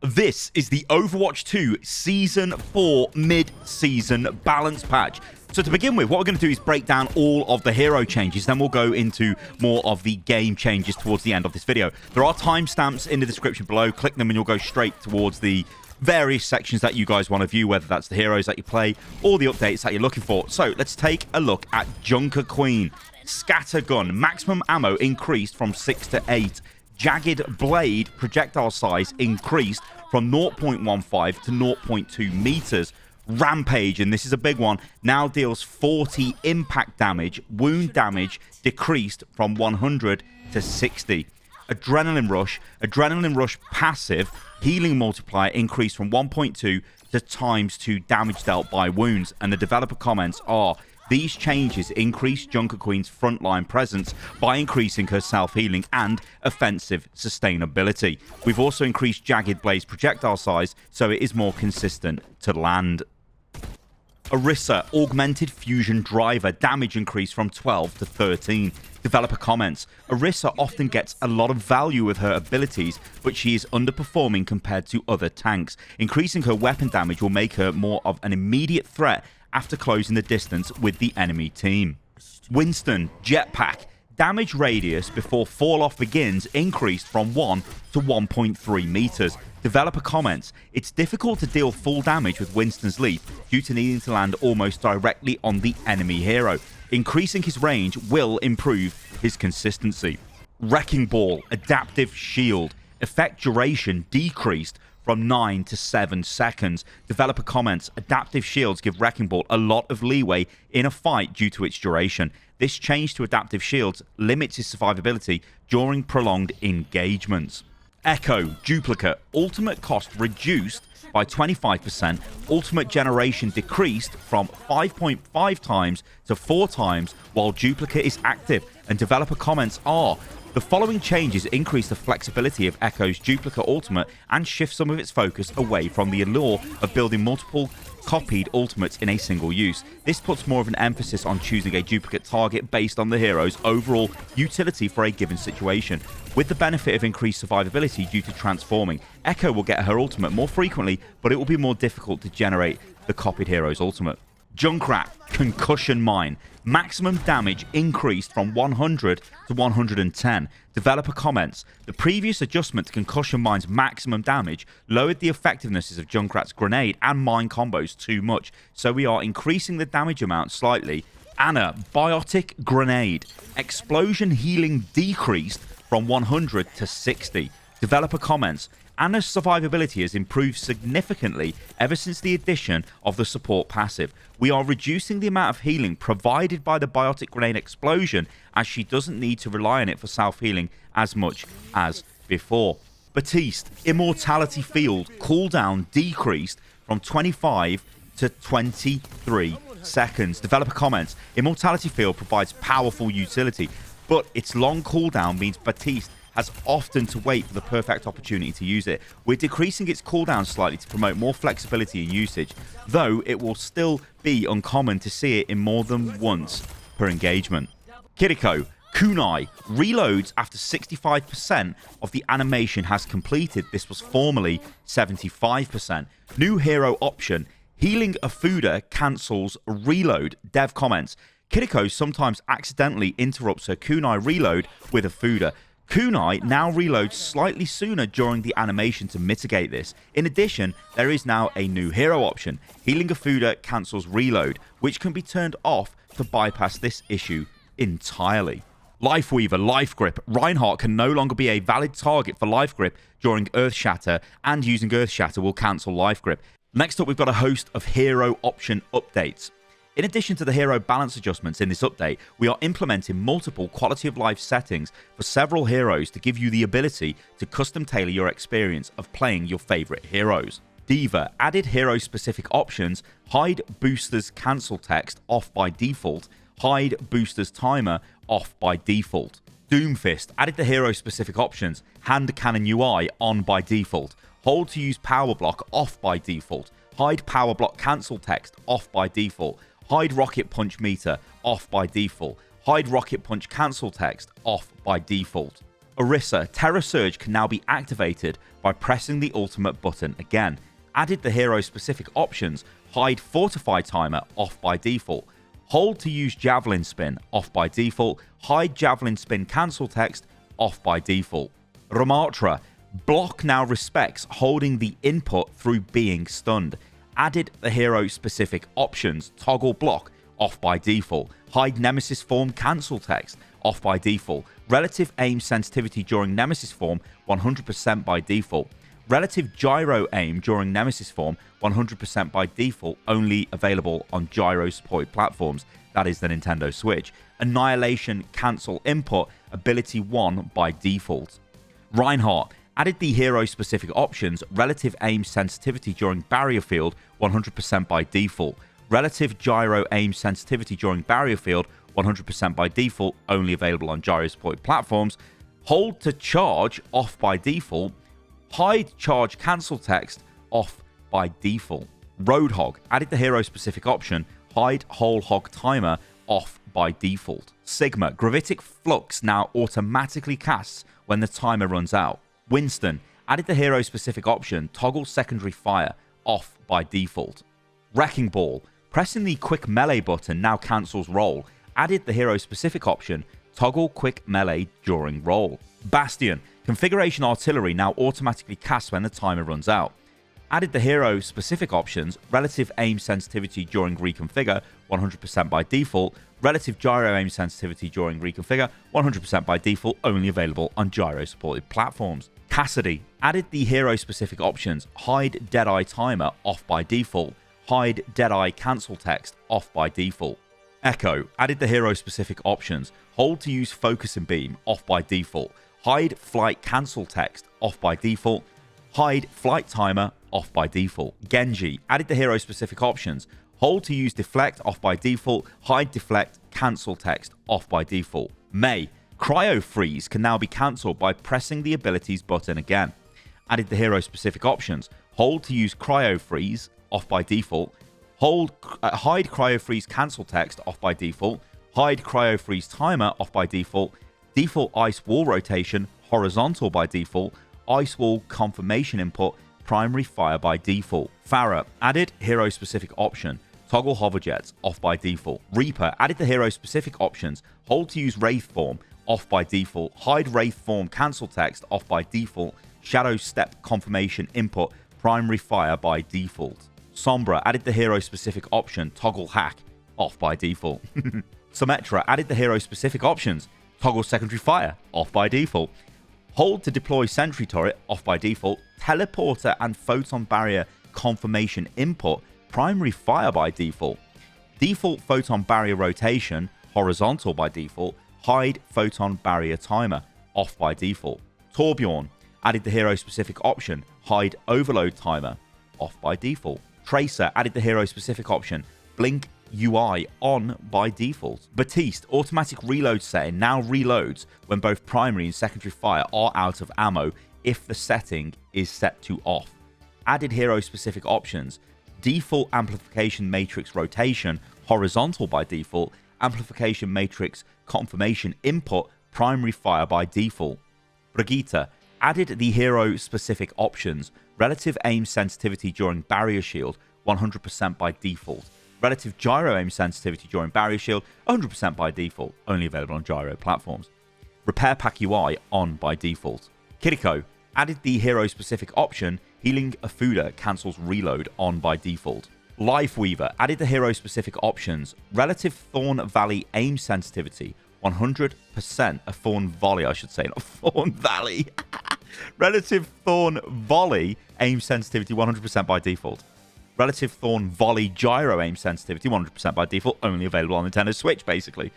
This is the Overwatch 2 Season 4 mid-season balance patch. So to begin with, what we're going to do is break down all of the hero changes, then we'll go into more of the game changes towards the end of this video. There are timestamps in the description below. Click them and you'll go straight towards the various sections that you guys want to view, whether that's the heroes that you play or the updates that you're looking for. So let's take a look at Junkerqueen. Scattergun, maximum ammo increased from 6 to 8. Jagged blade projectile size increased from 0.15 to 0.2 meters. Rampage, and this is a big one, now deals 40 impact damage. Wound damage decreased from 100 to 60. Adrenaline Rush passive healing multiplier increased from 1.2 to ×2 damage dealt by wounds. And the developer comments are: these changes increase Junkerqueen's frontline presence by increasing her self-healing and offensive sustainability. We've also increased Jagged Blade's projectile size so it is more consistent to land. Orisa, augmented fusion driver, damage increased from 12 to 13. Developer comments: Orisa often gets a lot of value with her abilities, but she is underperforming compared to other tanks. Increasing her weapon damage will make her more of an immediate threat after closing the distance with the enemy team. Winston, jetpack, damage radius before fall off begins increased from 1 to 1.3 meters. Developer comments: it's difficult to deal full damage with Winston's leap due to needing to land almost directly on the enemy hero. Increasing his range will improve his consistency. Wrecking Ball, adaptive shield, effect duration decreased from 9 to 7 seconds. Developer comments: adaptive shields give Wrecking Ball a lot of leeway in a fight due to its duration. This change to adaptive shields limits his survivability during prolonged engagements. Echo, duplicate, ultimate cost reduced by 25%. Ultimate generation decreased from 5.5 times to 4 times while duplicate is active. And developer comments are: the following changes increase the flexibility of Echo's duplicate ultimate and shift some of its focus away from the allure of building multiple copied ultimates in a single use. This puts more of an emphasis on choosing a duplicate target based on the hero's overall utility for a given situation. With the benefit of increased survivability due to transforming, Echo will get her ultimate more frequently, but it will be more difficult to generate the copied hero's ultimate. Junkrat, concussion mine, maximum damage increased from 100 to 110. Developer comments: the previous adjustment to concussion mine's maximum damage lowered the effectiveness of Junkrat's grenade and mine combos too much, so we are increasing the damage amount slightly. Anna, biotic grenade, explosion healing decreased from 100 to 60. Developer comments: Anna's survivability has improved significantly ever since the addition of the support passive. We are reducing the amount of healing provided by the biotic grenade explosion, as she doesn't need to rely on it for self-healing as much as before. Baptiste, Immortality Field cooldown decreased from 25 to 23 seconds. Developer comments: Immortality Field provides powerful utility, but its long cooldown means Baptiste has often to wait for the perfect opportunity to use it. We're decreasing its cooldown slightly to promote more flexibility in usage, though it will still be uncommon to see it in more than once per engagement. Kiriko, kunai, reloads after 65% of the animation has completed. This was formerly 75%. New hero option, healing a Fuda cancels reload. Dev comments: Kiriko sometimes accidentally interrupts her kunai reload with a Fuda. Kunai now reloads slightly sooner during the animation to mitigate this. In addition, there is now a new hero option, healing a Fuda cancels reload, which can be turned off to bypass this issue entirely. Lifeweaver, Life Grip, Reinhardt can no longer be a valid target for Life Grip during Earth Shatter, and using Earth Shatter will cancel Life Grip. Next up, we've got a host of hero option updates. In addition to the hero balance adjustments in this update, we are implementing multiple quality of life settings for several heroes to give you the ability to custom tailor your experience of playing your favorite heroes. Diva, added hero specific options, hide boosters cancel text off by default, hide boosters timer off by default. Doomfist, added the hero specific options, hand cannon UI on by default, hold to use power block off by default, hide power block cancel text off by default, hide rocket punch meter off by default, hide rocket punch cancel text off by default. Orisa, Terra Surge can now be activated by pressing the ultimate button again. Added the hero specific options, hide Fortify timer off by default. Hold to use Javelin Spin off by default. Hide Javelin Spin cancel text off by default. Ramatra, block now respects holding the input through being stunned. Added the hero specific options, toggle block off by default. Hide Nemesis form cancel text off by default. Relative aim sensitivity during Nemesis form 100% by default. Relative gyro aim during Nemesis form 100% by default, only available on gyro supported platforms, that is the Nintendo Switch. Annihilation cancel input ability 1 by default. Reinhardt, added the hero specific options, relative aim sensitivity during barrier field 100% by default. Relative gyro aim sensitivity during barrier field 100% by default, only available on gyro supported platforms. Hold to charge off by default. Hide charge cancel text off by default. Roadhog, added the hero specific option, hide whole hog timer off by default. Sigma, gravitic flux now automatically casts when the timer runs out. Winston, added the hero specific option, toggle secondary fire off by default. Wrecking Ball, pressing the quick melee button now cancels roll. Added the hero specific option, toggle quick melee during roll. Bastion, configuration artillery now automatically casts when the timer runs out. Added the hero specific options, relative aim sensitivity during reconfigure 100% by default. Relative gyro aim sensitivity during reconfigure 100% by default, only available on gyro supported platforms. Cassidy, added the hero specific options, hide Deadeye timer off by default. Hide Deadeye cancel text off by default. Echo, added the hero specific options, hold to use focus and beam off by default. Hide flight cancel text off by default. Hide flight timer off by default. Genji, added the hero specific options, hold to use deflect off by default. Hide deflect cancel text off by default. Mei, cryo freeze can now be cancelled by pressing the abilities button again. Added the hero specific options, hold to use cryo freeze off by default. Hide cryo freeze cancel text off by default. Hide cryo freeze timer off by default. Default ice wall rotation horizontal by default. Ice wall confirmation input primary fire by default. Farah, added hero specific option, toggle hover jets off by default. Reaper, added the hero specific options, hold to use wraith form off by default. Hide wraith form cancel text off by default. Shadow step confirmation input primary fire by default. Sombra, added the hero specific option, toggle hack off by default. Symmetra, added the hero specific options, toggle secondary fire off by default. Hold to deploy sentry turret off by default. Teleporter and photon barrier confirmation input primary fire by default. Default photon barrier rotation horizontal by default. Hide photon barrier timer off by default. Torbjorn, added the hero specific option, hide overload timer off by default. Tracer, added the hero specific option, blink UI on by default. Baptiste, automatic reload setting now reloads when both primary and secondary fire are out of ammo if the setting is set to off. Added hero specific options, default amplification matrix rotation horizontal by default. Amplification matrix confirmation input primary fire by default. Brigitte, added the hero specific options, relative aim sensitivity during barrier shield 100% by default. Relative gyro aim sensitivity during barrier shield 100% by default, only available on gyro platforms. Repair pack UI on by default. Kiriko, added the hero specific option, healing Afuda cancels reload on by default. Lifeweaver, added the hero specific options, relative Thorn Valley aim sensitivity 100%, a Thorn Volley I should say, not Thorn Valley. Relative Thorn Volley aim sensitivity 100% by default. Relative Thorn Volley gyro aim sensitivity 100% by default, only available on Nintendo Switch basically.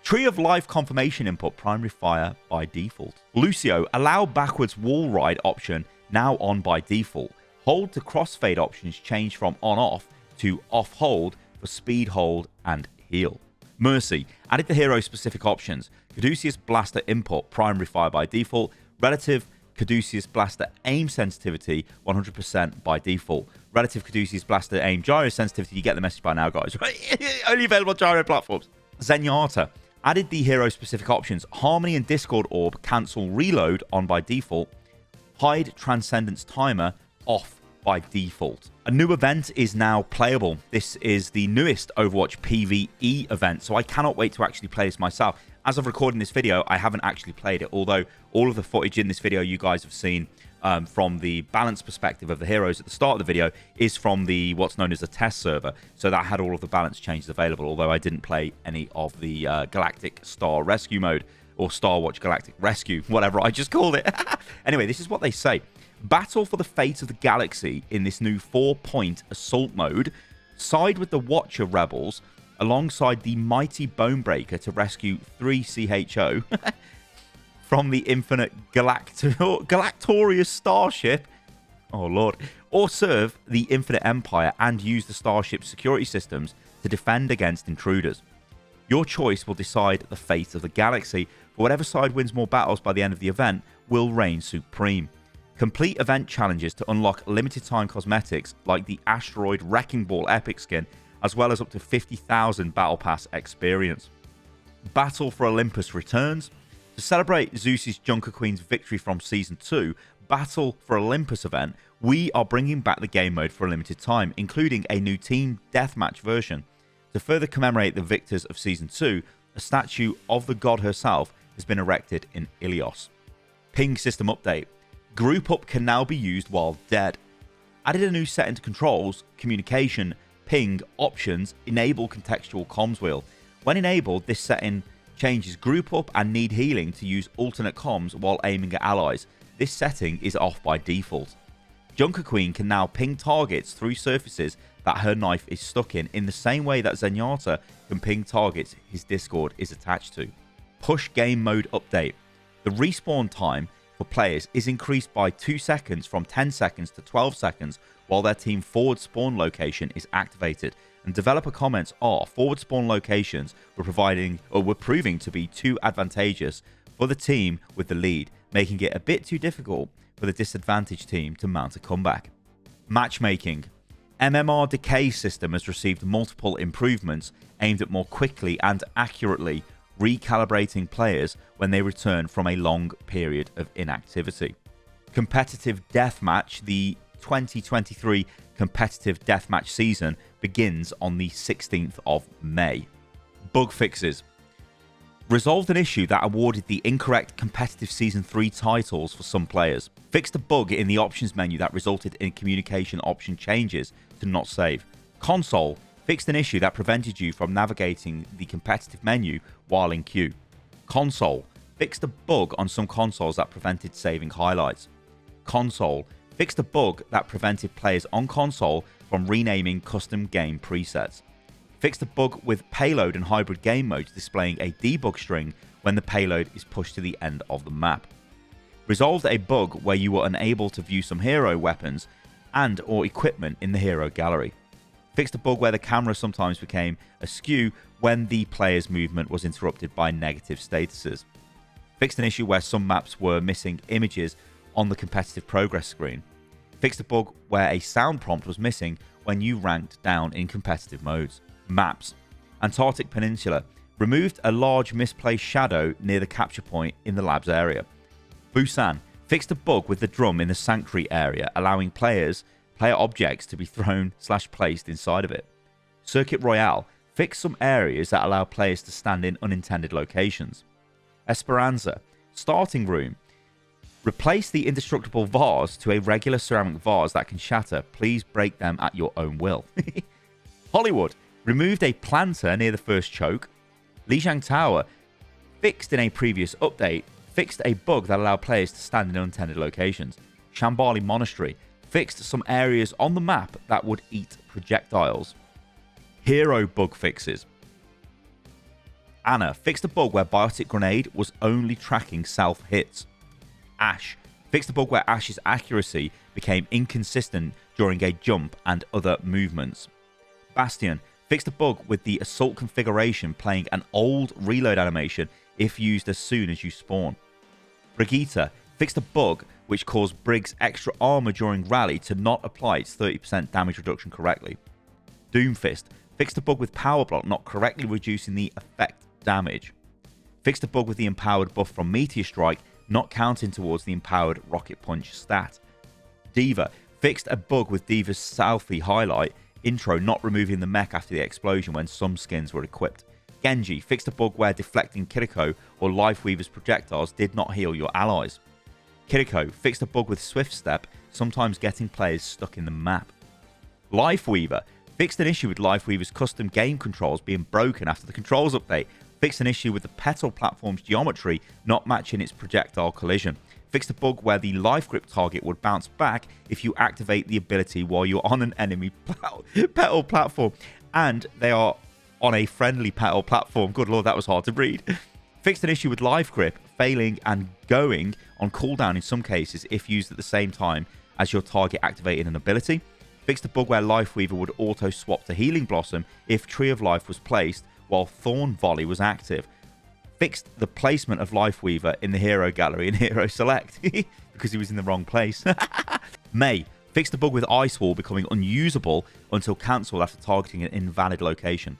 Tree of Life confirmation input primary fire by default. Lucio, allow backwards wall ride option now on by default. Hold to crossfade options change from on off to off hold for speed hold and heal. Mercy, added the hero specific options, Caduceus Blaster input primary fire by default. Relative Caduceus Blaster aim sensitivity 100% by default. Relative Caduceus Blaster aim gyro sensitivity, you get the message by now guys, only available on gyro platforms. Zenyatta, Added the hero-specific options. Harmony and Discord Orb cancel reload on by default. Hide Transcendence Timer off by default. A new event is now playable. This is the newest Overwatch PvE event, so I cannot wait to actually play this myself. As of recording this video, I haven't actually played it, although all of the footage in this video you guys have seen from the balance perspective of the heroes at the start of the video is from the what's known as a test server, so that had all of the balance changes available, although I didn't play any of the Galactic Star Rescue mode, or Starwatch Galactic Rescue, whatever I just called it. Anyway, this is what they say. Battle for the fate of the galaxy in this new 4-point assault mode. Side with the Watcher rebels alongside the mighty Bonebreaker to rescue 3 CHO from the infinite Galactorious starship. Oh, Lord. Or serve the Infinite Empire and use the starship's security systems to defend against intruders. Your choice will decide the fate of the galaxy, but whatever side wins more battles by the end of the event will reign supreme. Complete event challenges to unlock limited time cosmetics like the Asteroid Wrecking Ball epic skin, as well as up to 50,000 Battle Pass experience. Battle for Olympus returns. To celebrate Zeus's Junkerqueen's victory from Season 2, Battle for Olympus event, we are bringing back the game mode for a limited time, including a new team deathmatch version. To further commemorate the victors of Season 2, a statue of the god herself has been erected in Ilios. Ping system update. Group up can now be used while dead. Added a new setting to controls, communication, ping, options, enable contextual comms wheel. When enabled, this setting changes group up and need healing to use alternate comms while aiming at allies. This setting is off by default. Junkerqueen can now ping targets through surfaces that her knife is stuck in the same way that Zenyatta can ping targets his Discord is attached to. Push game mode update. The respawn time for players is increased by 2 seconds from 10 seconds to 12 seconds while their team forward spawn location is activated, and developer comments are forward spawn locations were proving to be too advantageous for the team with the lead, making it a bit too difficult for the disadvantaged team to mount a comeback. Matchmaking. MMR Decay system has received multiple improvements aimed at more quickly and accurately recalibrating players when they return from a long period of inactivity. Competitive Deathmatch. The 2023 competitive Deathmatch season begins on the 16th of May. Bug fixes. Resolved an issue that awarded the incorrect competitive Season 3 titles for some players. Fixed a bug in the options menu that resulted in communication option changes to not save. Console. Fixed an issue that prevented you from navigating the competitive menu while in queue. Console. Fixed a bug on some consoles that prevented saving highlights. Console. Fixed a bug that prevented players on console from renaming custom game presets. Fixed a bug with payload and hybrid game modes displaying a debug string when the payload is pushed to the end of the map. Resolved a bug where you were unable to view some hero weapons and or equipment in the hero gallery. Fixed a bug where the camera sometimes became askew when the player's movement was interrupted by negative statuses. Fixed an issue where some maps were missing images on the competitive progress screen. Fixed a bug where a sound prompt was missing when you ranked down in competitive modes. Maps. Antarctic Peninsula. Removed a large misplaced shadow near the capture point in the labs area. Busan. Fixed a bug with the drum in the sanctuary area, allowing player objects to be thrown/placed inside of it. Circuit Royale. Fixed some areas that allow players to stand in unintended locations. Esperanza. Starting Room. Replace the indestructible vase to a regular ceramic vase that can shatter. Please break them at your own will. Hollywood. Removed a planter near the first choke. Lijiang Tower. Fixed in a previous update. Fixed a bug that allowed players to stand in unintended locations. Shambali Monastery. Fixed some areas on the map that would eat projectiles. Hero bug fixes. Anna. Fixed a bug where Biotic Grenade was only tracking self-hits. Ash. Fixed a bug where Ash's accuracy became inconsistent during a jump and other movements. Bastion. Fixed a bug with the assault configuration playing an old reload animation if used as soon as you spawn. Brigitte. Fixed a bug which caused Brig's extra armor during rally to not apply its 30% damage reduction correctly. Doomfist. Fixed a bug with Power Block not correctly reducing the effect damage. Fixed a bug with the empowered buff from Meteor Strike, not counting towards the empowered Rocket Punch stat. Diva fixed a bug with Diva's Selfie highlight intro, not removing the mech after the explosion when some skins were equipped. Genji fixed a bug where deflecting Kiriko or Lifeweaver's projectiles did not heal your allies. Kiriko fixed a bug with Swift Step, sometimes getting players stuck in the map. Lifeweaver fixed an issue with Lifeweaver's custom game controls being broken after the controls update. Fixed an issue with the petal platform's geometry not matching its projectile collision. Fixed a bug where the life grip target would bounce back if you activate the ability while you're on an enemy petal platform and they are on a friendly petal platform. Good lord, that was hard to read. Fixed an issue with life grip failing and going on cooldown in some cases if used at the same time as your target activated an ability. Fixed a bug where Lifeweaver would auto swap to Healing Blossom if Tree of Life was placed while Thorn Volley was active. Fixed the placement of Lifeweaver in the hero gallery in Hero Select because he was in the wrong place. May fixed the bug with Ice Wall becoming unusable until cancelled after targeting an invalid location.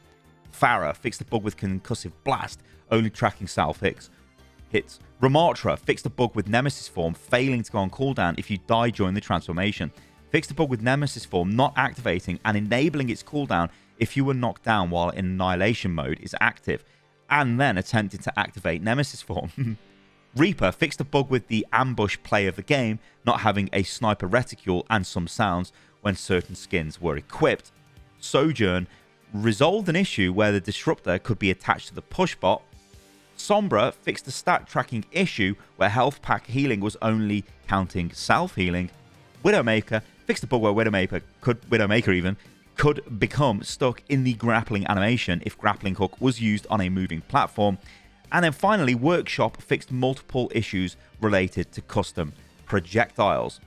Farah fixed the bug with Concussive Blast only tracking self hits. Ramatra fixed the bug with Nemesis form failing to go on cooldown if you die during the transformation. Fixed the bug with Nemesis form not activating and enabling its cooldown if you were knocked down while in Annihilation mode is active, and then attempted to activate Nemesis form. Reaper fixed a bug with the ambush play of the game not having a sniper reticule and some sounds when certain skins were equipped. Sojourn resolved an issue where the disruptor could be attached to the push bot. Sombra fixed a stat tracking issue where health pack healing was only counting self-healing. Widowmaker fixed a bug where Widowmaker could become stuck in the grappling animation if grappling hook was used on a moving platform. And then finally, Workshop fixed multiple issues related to custom projectiles.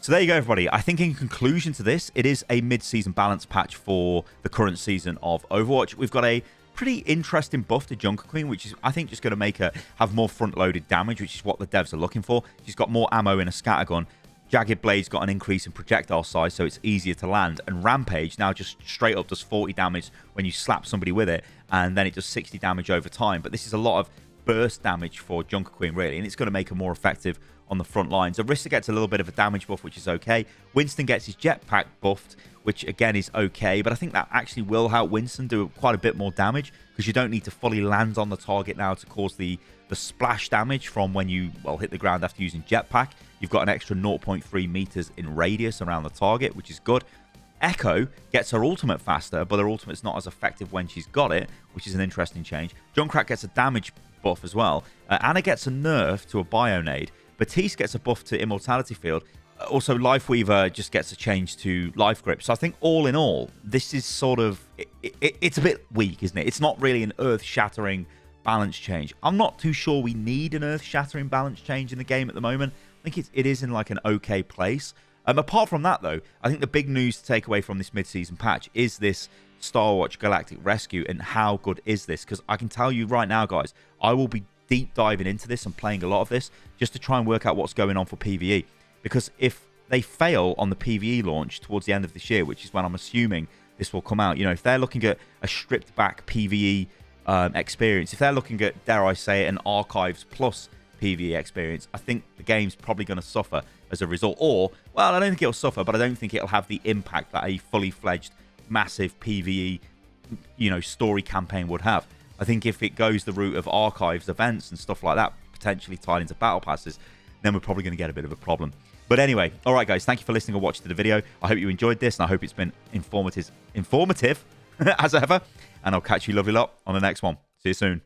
So there you go, everybody. I think in conclusion to this, it is a mid-season balance patch for the current season of Overwatch. We've got a pretty interesting buff to Junkerqueen, which is, I think, just going to make her have more front-loaded damage, which is what the devs are looking for. She's got more ammo in a scattergun. Jagged Blade's got an increase in projectile size, so it's easier to land. And Rampage now just straight up does 40 damage when you slap somebody with it, and then it does 60 damage over time. But this is a lot of burst damage for Junkerqueen, really, and it's going to make her more effective on the front lines. Orisa gets a little bit of a damage buff, which is okay. Winston gets his jetpack buffed, which again is okay, but I think that actually will help Winston do quite a bit more damage because you don't need to fully land on the target now to cause the splash damage from when you, well, hit the ground after using jetpack. You've got an extra 0.3 meters in radius around the target, which is good. Echo gets her ultimate faster, but her ultimate's not as effective when she's got it, which is an interesting change. Junkrat gets a damage buff as well. Anna gets a nerf to a Bionade. Baptiste gets a buff to Immortality Field. Also, Lifeweaver just gets a change to Life Grip. So I think all in all, this is sort of... It's a bit weak, isn't it? It's not really an earth-shattering balance change. I'm not too sure we need an earth-shattering balance change in the game at the moment. I think it is in like an okay place. Apart from that, though, I think the big news to take away from this mid-season patch is this Starwatch Galactic Rescue and how good is this? Because I can tell you right now, guys, I will be deep diving into this and playing a lot of this just to try and work out what's going on for PvE. Because if they fail on the PvE launch towards the end of this year, which is when I'm assuming this will come out, you know, if they're looking at a stripped back PvE experience, if they're looking at, dare I say it, an Archives plus PvE experience, I think the game's probably going to suffer as a result. Or, well, I don't think it'll suffer, but I don't think it'll have the impact that a fully fledged massive PvE, you know, story campaign would have. I think if it goes the route of Archives events and stuff like that, potentially tied into battle passes, then we're probably going to get a bit of a problem. But anyway, all right, guys, thank you for listening or watching to the video. I hope you enjoyed this, and I hope it's been informative as ever. And I'll catch you lovely lot on the next one. See you soon.